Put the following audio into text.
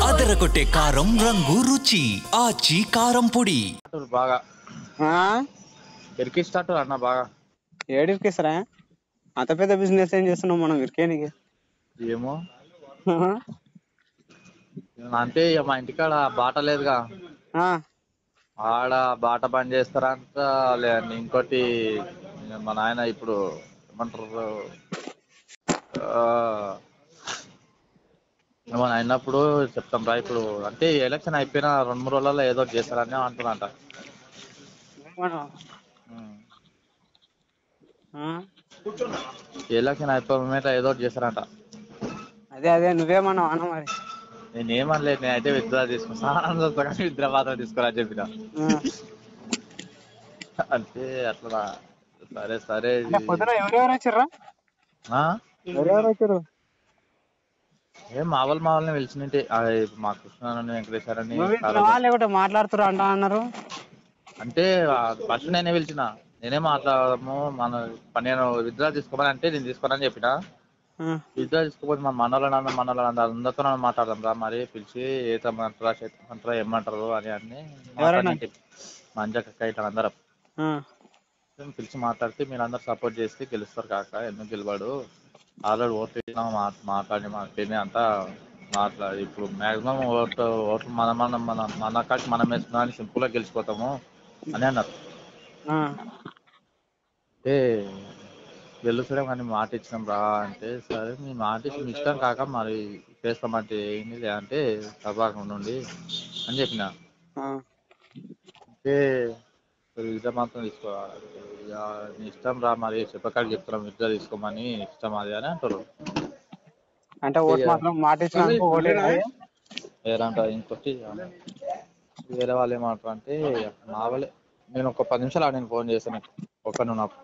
అదరగొట్టే కారం రంగు రుచి ఆచి కారం పొడి. బాగా ఆ ఇరికిస్తాడు అన్న బాగా. ఏడికిసరా అంత పెద్ద బిజినెస్ ఏం చేస్తున్నాం మనం ఇరికేనికి. ఏమో అంటే ఇక మా ఇంటికాడ బాట లేదుగా, ఆడ బాట బంద్ చేస్తారంట. లేదండి ఇంకోటి మా నాయన ఇప్పుడు ఏమంటారు, ఏమన్నా అయినప్పుడు చెప్తాం రా. ఇప్పుడు అంటే ఎలక్షన్ అయిపోయిన 2-3 రోజులలో ఏదో ఒకటి చేస్తారని అంటున్నాంట. ఎలక్షన్ అయిపోయిన ఏదో ఒకటి చేస్తారంట. అదే నువ్వేమన్నావు అన్న మరి. నేనేమనలేదు, నేనైతే విత్డ్రా తీసుకున్నాను. కానీ విత్డ్రా మాత్రం తీసుకోవాలని చెప్పిన. అంటే అట్లా సరే సరే. పొద్దున ఎవరెవరు వచ్చారా? ఎవరెవరు వచ్చారు? ఏం మా వాళ్ళని పిలిచినట్టే. మా కృష్ణ వెంకటేశ్వరని లేకుంటే మాట్లాడుతురా అంటా అన్నారు. అంటే ఫస్ట్ నేనే పిలిచిన, నేనే మాట్లాడము నేను విత్డ్రా తీసుకోమని అంటే నేను తీసుకోనని చెప్పిన. విత్డ్రా తీసుకోకపోతే మా మనోళ్ళ అందరితో మాట్లాడదాం రా, మరి పిలిచి ఏమంటారా ఏమంటారు అని మాట్లాడినట్టు. మంజక్క ఇట్లా అందరం పిలిచి మాట్లాడితే మీరు అందరు సపోర్ట్ చేస్తే గెలుస్తారు కాక, ఎందుకు గెలవాడు, ఆల్రెడీ ఓట్లు మాట్లాడి అంతా మాట్లాడి ఇప్పుడు మాక్సిమం ఓట్లు మన కాడికి మనం వేసుకున్నా అని సింపుల్ గా గెలిచిపోతాము అని అన్నారు. అంటే గెలుస్తాం కానీ మాట ఇచ్చినాం రా అంటే, సరే మీ మాట ఇచ్చి మీ ఇష్టం కాక మరి చేస్తామంటే ఏంటి లేదంటే సభాగం నుండి అని చెప్పిన. అంటే విద్య మాత్రం తీసుకోవాలి, నీ ఇష్టం రా, మరి చెప్పకాడికి చెప్తున్నాం విద్య తీసుకోమని ఇష్టం అది అని అంటారు. అంటే ఓటు మాత్రం మాట వేరంట. ఇంకోటి వేరే వాళ్ళు ఏమంటారు అంటే, మా వాళ్ళే. నేను ఒక 10 నిమిషాలు ఆడిన ఫోన్ చేస్తాను, ఒక్క నువ్వు నాకు.